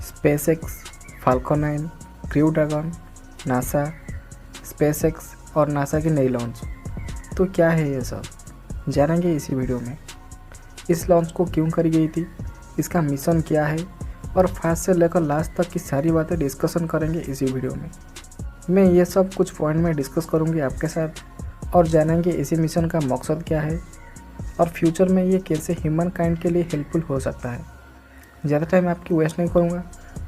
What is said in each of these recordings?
SpaceX, falcon 9, crew dragon, NASA, SpaceX और NASA की नई लॉन्च। तो क्या है ये सब, जानेंगे इसी वीडियो में। इस लॉन्च को क्यों करी गई थी, इसका मिशन क्या है और फर्स्ट से लेकर लास्ट तक की सारी बातें डिस्कशन करेंगे इसी वीडियो में। मैं ये सब कुछ पॉइंट में डिस्कस करूँगी आपके साथ और जानेंगे इसी मिशन का मकसद क्या है और फ्यूचर में ये कैसे ह्यूमन काइंड के लिए हेल्पफुल हो सकता है। ज़्यादा टाइम आपकी वेस्ट नहीं करूँगा।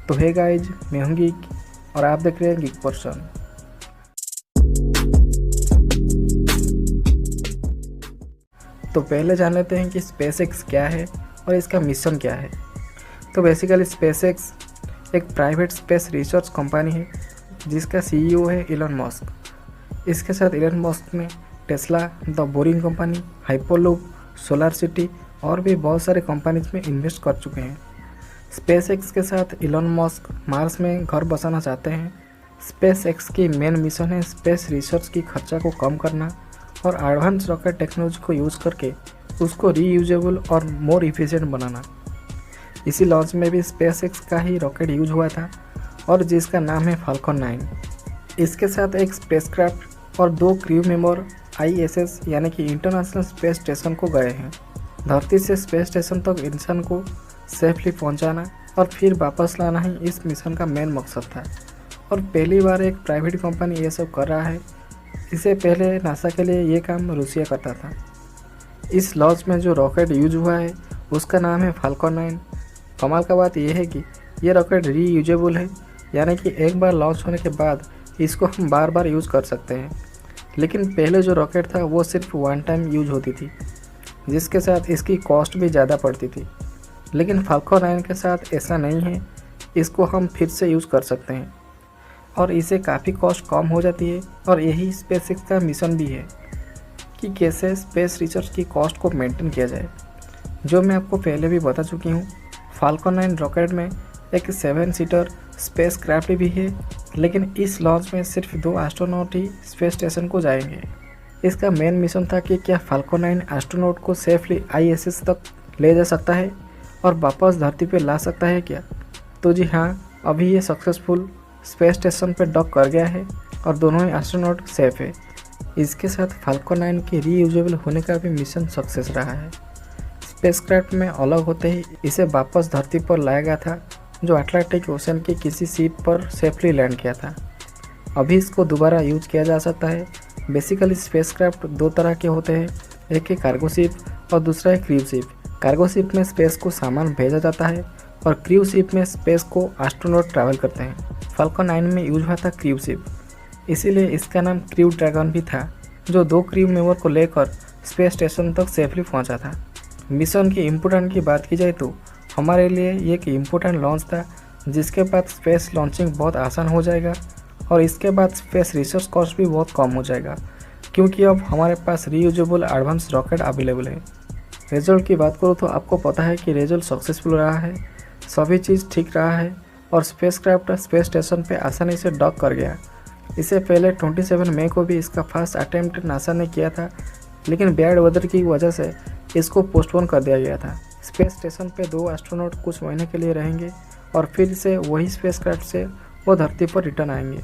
तो हे गाइज, मैं हूँ गीक और आप देख रहे हैं गीक पर्सन। तो पहले जान लेते हैं कि स्पेसएक्स क्या है और इसका मिशन क्या है। तो बेसिकली स्पेसएक्स एक प्राइवेट स्पेस रिसर्च कंपनी है जिसका सीईओ है इलॉन मस्क। इसके साथ इलॉन मस्क ने Tesla, the boring company, hyperloop, solar city और भी बहुत सारे कंपनीज में इन्वेस्ट कर चुके हैं। स्पेसएक्स के साथ इलॉन मस्क मार्स में घर बसाना चाहते हैं। स्पेसएक्स की मेन मिशन है स्पेस रिसर्च की खर्चा को कम करना और एडवांस रॉकेट टेक्नोलॉजी को यूज़ करके उसको रीयूजेबल और मोर इफिशिएंट बनाना। इसी लॉन्च में भी स्पेसएक्स का ही रॉकेट यूज हुआ था और जिसका नाम है फाल्कन 9। इसके साथ एक स्पेसक्राफ्ट और 2 क्रू मेंबर ISS यानी कि इंटरनेशनल स्पेस स्टेशन को गए हैं। धरती से स्पेस स्टेशन तक इंसान को सेफली पहुंचाना और फिर वापस लाना ही इस मिशन का मेन मकसद था और पहली बार एक प्राइवेट कंपनी ये सब कर रहा है। इससे पहले नासा के लिए ये काम रूसिया करता था। इस लॉन्च में जो रॉकेट यूज हुआ है उसका नाम है फाल्कन 9। कमाल का बात यह है कि ये रॉकेट रीयूजेबल है, यानी कि एक बार लॉन्च होने के बाद इसको हम बार बार यूज़ कर सकते हैं। लेकिन पहले जो रॉकेट था वो सिर्फ वन टाइम यूज होती थी, जिसके साथ इसकी कॉस्ट भी ज़्यादा पड़ती थी। लेकिन फाल्कन 9 के साथ ऐसा नहीं है, इसको हम फिर से यूज़ कर सकते हैं और इसे काफ़ी कॉस्ट कम हो जाती है। और यही स्पेसएक्स का मिशन भी है कि कैसे स्पेस रिसर्च की कॉस्ट को मेंटेन किया जाए, जो मैं आपको पहले भी बता चुकी हूँ। फाल्कन 9 रॉकेट में एक 7 सीटर स्पेस क्राफ्ट भी है, लेकिन इस लॉन्च में सिर्फ 2 एस्ट्रोनॉट ही स्पेस स्टेशन को जाएंगे। इसका मेन मिशन था कि क्या फाल्कन 9 एस्ट्रोनॉट को सेफली ISS तक ले जा सकता है और वापस धरती पर ला सकता है क्या। तो जी हाँ, अभी ये सक्सेसफुल स्पेस स्टेशन पर डॉक कर गया है और दोनों ही एस्ट्रोनॉट सेफ है। इसके साथ फाल्कन 9 के रीयूजेबल होने का भी मिशन सक्सेस रहा है। स्पेसक्राफ्ट में अलग होते ही इसे वापस धरती पर लाया गया था, जो अटलांटिक ओशन की किसी शिप पर सेफली लैंड किया था। अभी इसको दोबारा यूज किया जा सकता है। बेसिकली स्पेसक्राफ्ट 2 तरह के होते हैं, एक है कार्गो शिप और दूसरा है क्रू शिप। कार्गो शिप में स्पेस को सामान भेजा जाता है और क्रू शिप में स्पेस को एस्ट्रोनॉट ट्रैवल करते हैं। फाल्कन 9 में यूज हुआ था क्रू शिप, इसीलिए इसका नाम क्रू ड्रैगन भी था, जो 2 क्रू मेंबर को लेकर स्पेस स्टेशन तक सेफली पहुंचा था। मिशन की इम्पोर्टेंट की बात की जाए तो हमारे लिए ये एक इम्पोर्टेंट लॉन्च था, जिसके बाद स्पेस लॉन्चिंग बहुत आसान हो जाएगा और इसके बाद स्पेस रिसर्च कॉस्ट भी बहुत कम हो जाएगा, क्योंकि अब हमारे पास रीयूजेबल एडवांस रॉकेट अवेलेबल है। रिजल्ट की बात करूँ तो आपको पता है कि रिजल्ट सक्सेसफुल रहा है, सभी चीज़ ठीक रहा है और स्पेसक्राफ्ट स्पेस स्टेशन पर आसानी से डॉक कर गया। इससे पहले 27 मई को भी इसका फर्स्ट अटेम्प्ट नासा ने किया था, लेकिन बैड वेदर की वजह से इसको पोस्टपोन कर दिया गया था। स्पेस स्टेशन पे 2 एस्ट्रोनॉट कुछ महीने के लिए रहेंगे और फिर से वही स्पेसक्राफ्ट से वो धरती पर रिटर्न आएंगे।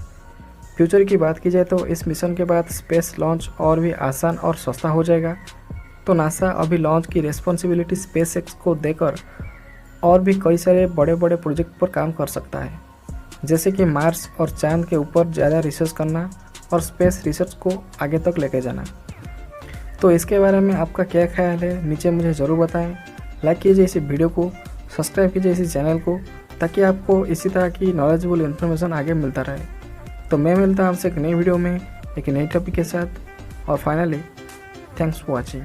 फ्यूचर की बात की जाए तो इस मिशन के बाद स्पेस लॉन्च और भी आसान और सस्ता हो जाएगा। तो नासा अभी लॉन्च की रिस्पॉन्सिबिलिटी स्पेसएक्स को देकर और भी कई सारे बड़े बड़े प्रोजेक्ट पर काम कर सकता है, जैसे कि मार्स और चांद के ऊपर ज़्यादा रिसर्च करना और स्पेस रिसर्च को आगे तक लेके जाना। तो इसके बारे में आपका क्या ख्याल है, नीचे मुझे ज़रूर बताएं। लाइक कीजिए इस वीडियो को, सब्सक्राइब कीजिए इस चैनल को, ताकि आपको इसी तरह की नॉलेजेबल इन्फॉर्मेशन आगे मिलता रहे। तो मैं मिलता हूं आपसे एक नई वीडियो में एक नई टॉपिक के साथ। और फाइनली थैंक्स फॉर वॉचिंग।